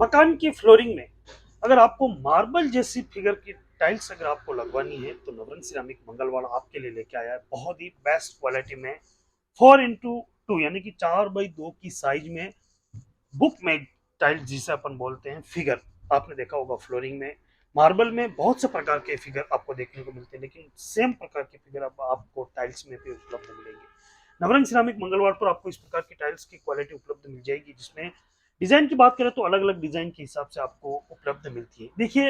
मकान की फ्लोरिंग में अगर आपको मार्बल जैसी फिगर की टाइल्स अगर आपको लगवानी है तो नवरंग सिरामिक मंगलवाड़ आपके लिए लेके आया है बहुत ही बेस्ट क्वालिटी में 4x2 यानी कि 4x2 की साइज में बुक में टाइल्स जिसे अपन बोलते हैं फिगर आपने देखा होगा फ्लोरिंग में मार्बल में बहुत से प्रकार के फिगर आपको देखने को मिलते हैं लेकिन सेम प्रकार के फिगर आपको टाइल्स में भी उपलब्ध मिलेंगे। नवरंग सिरामिक मंगलवार पर आपको इस प्रकार की टाइल्स की क्वालिटी उपलब्ध मिल जाएगी जिसमें डिजाइन की बात करें तो अलग अलग डिजाइन के हिसाब से आपको उपलब्ध मिलती है। देखिए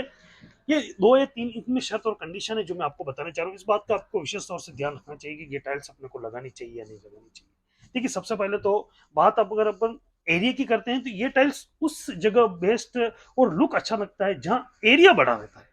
ये दो या तीन इनमें शर्त और कंडीशन है जो मैं आपको बताना चाह रहा हूँ। इस बात का आपको विशेष तौर से ध्यान रखना चाहिए कि ये टाइल्स अपने को लगानी चाहिए या नहीं लगानी चाहिए। देखिए सबसे पहले तो बात आप अगर अपन एरिया की करते हैं तो ये टाइल्स उस जगह बेस्ट और लुक अच्छा लगता है जहां एरिया बड़ा रहता है।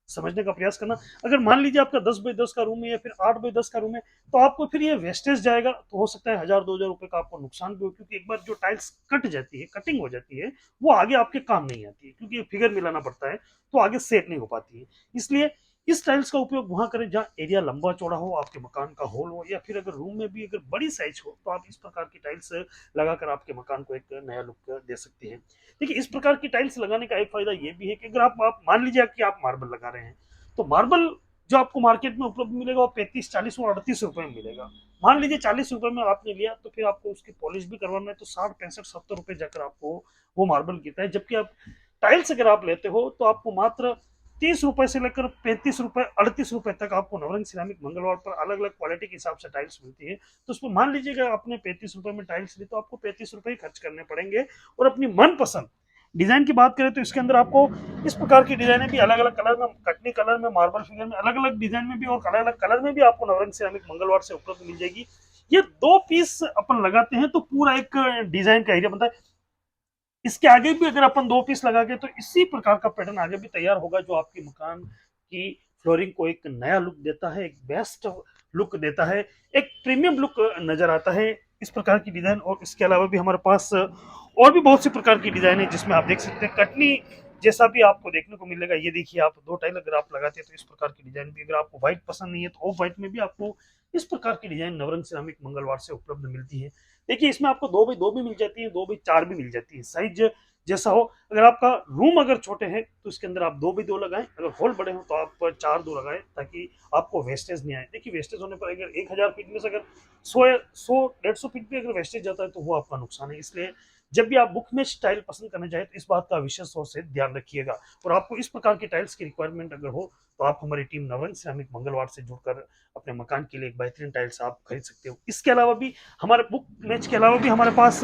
समझने का प्रयास करना, अगर मान लीजिए आपका 10x10 का रूम है या फिर 8x10 का रूम है तो आपको फिर ये वेस्टेज जाएगा तो हो सकता है 1000-2000 रुपए का आपको नुकसान भी हो क्योंकि एक बार जो टाइल्स कट जाती है कटिंग हो जाती है वो आगे आपके काम नहीं आती है क्योंकि फिगर मिलाना पड़ता है तो आगे सेट नहीं हो पाती है। इसलिए इस टाइल्स का उपयोग वहां करें जहां एरिया लंबा चौड़ा हो आपके मकान का हॉल हो या फिर अगर रूम में भी अगर बड़ी साइज हो तो आप इस प्रकार की टाइल्स लगाकर आपके मकान को एक नया लुक दे सकते हैं। देखिए इस प्रकार की टाइल्स लगाने का एक फायदा ये भी है कि अगर आप मान लीजिए कि आप मार्बल लगा रहे हैं तो मार्बल जो आपको मार्केट में उपलब्ध मिलेगा वो 35, 40 और 38 रुपए में मिलेगा। मान लीजिए 40 रुपए में आपने लिया तो फिर आपको उसकी पॉलिश भी करवाना है तो 60, 65, 70 रुपए जाकर आपको वो मार्बल गिरता है। जबकि आप टाइल्स अगर आप लेते हो तो आपको मात्र 30 रुपए से लेकर 35 रुपए 38 रुपए तक आपको नवरंग सिरामिक मंगलवार पर अलग अलग क्वालिटी के हिसाब से टाइल्स मिलती है। तो उसमें मान लीजिएगा आपने 35 रुपए में टाइल्स ली तो आपको 35 रुपए ही खर्च करने पड़ेंगे और अपनी मनपसंद डिजाइन की बात करें तो इसके अंदर आपको इस प्रकार की डिजाइने भी अलग अलग कलर में कटनी कलर में मार्बल फिगर में अलग अलग डिजाइन में भी और अलग अलग कलर में भी आपको नवरंग सिरामिक मंगलवार से उपलब्ध मिल जाएगी। ये दो पीस अपन लगाते हैं तो पूरा एक डिजाइन का एरिया बनता है। इसके आगे भी अगर अपन दो पीस लगा के तो इसी प्रकार का पैटर्न आगे भी तैयार होगा जो आपके मकान की फ्लोरिंग को एक नया लुक देता है एक बेस्ट लुक देता है एक प्रीमियम लुक नजर आता है इस प्रकार की डिजाइन। और इसके अलावा भी हमारे पास और भी बहुत सी प्रकार की डिजाइन है जिसमें आप देख सकते हैं कटनी जैसा भी आपको देखने को मिलेगा। ये देखिए आप दो टाइल अगर आप लगाते हैं तो इस प्रकार की डिजाइन भी, अगर आपको व्हाइट पसंद नहीं है तो ऑफ व्हाइट में भी आपको इस प्रकार की डिजाइन नवरंग सिरामिक मंगलवार से उपलब्ध मिलती है। देखिए इसमें आपको 2x2 भी मिल जाती है 2x4 भी मिल जाती है साइज जैसा हो। अगर आपका रूम अगर छोटे हैं तो इसके अंदर आप 2x2 लगाएं, अगर हॉल बड़े हो तो आप 4x2 लगाएं ताकि आपको वेस्टेज नहीं आए। देखिए वेस्टेज होने पर अगर 1000 फीट में से अगर 100 150 फीट भी अगर वेस्टेज जाता है तो वो आपका नुकसान है। इसलिए जब भी आप बुक में टाइल पसंद करना चाहें तो इस बात का विशेष तौर से ध्यान रखिएगा। और आपको इस प्रकार की टाइल्स की रिक्वायरमेंट अगर हो तो आप हमारी टीम नवरंग सिरामिक मंगलवार से जुड़कर अपने मकान के लिए एक बेहतरीन टाइल्स आप खरीद सकते हो। इसके अलावा भी हमारे बुक मैच के अलावा भी हमारे पास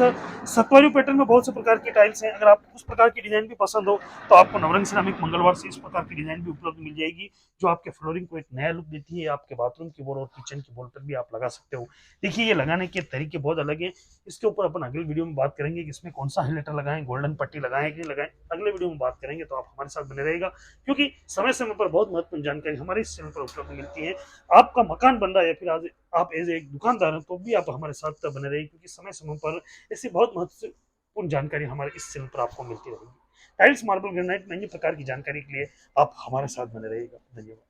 सत्वारी पैटर्न में बहुत से प्रकार की टाइल्स हैं। अगर आपको उस प्रकार की डिजाइन भी पसंद हो तो आपको नवरंग सिरामिक मंगलवार से इस प्रकार की डिजाइन भी उपलब्ध मिल जाएगी जो आपके फ्लोरिंग को एक नया लुक देती है। आपके बाथरूम की वॉल और किचन की वॉल पर भी आप लगा सकते हो। देखिए ये लगाने के तरीके बहुत अलग है। इसके ऊपर अपन अगले वीडियो में बात करेंगे कि इसमें कौन सा हाइलाइटर लगाएं, गोल्डन पट्टी लगाएं कि नहीं लगाएं, अगले वीडियो में बात करेंगे तो आप हमारे साथ बने रहेगा क्योंकि समय समय पर बहुत महत्वपूर्ण जानकारी हमारे इस चैनल पर उपलब्ध मिलती है। आपका मकान बन रहा है या फिर आज आप एज एक दुकानदार हैं तो भी आप हमारे साथ बने रहिए क्योंकि समय समय पर ऐसी बहुत महत्वपूर्ण जानकारी हमारे इस चैनल पर आपको मिलती रहेगी। टाइल्स मार्बल ग्रेनाइट में अन्य प्रकार की जानकारी के लिए आप हमारे साथ बने रहिएगा। धन्यवाद।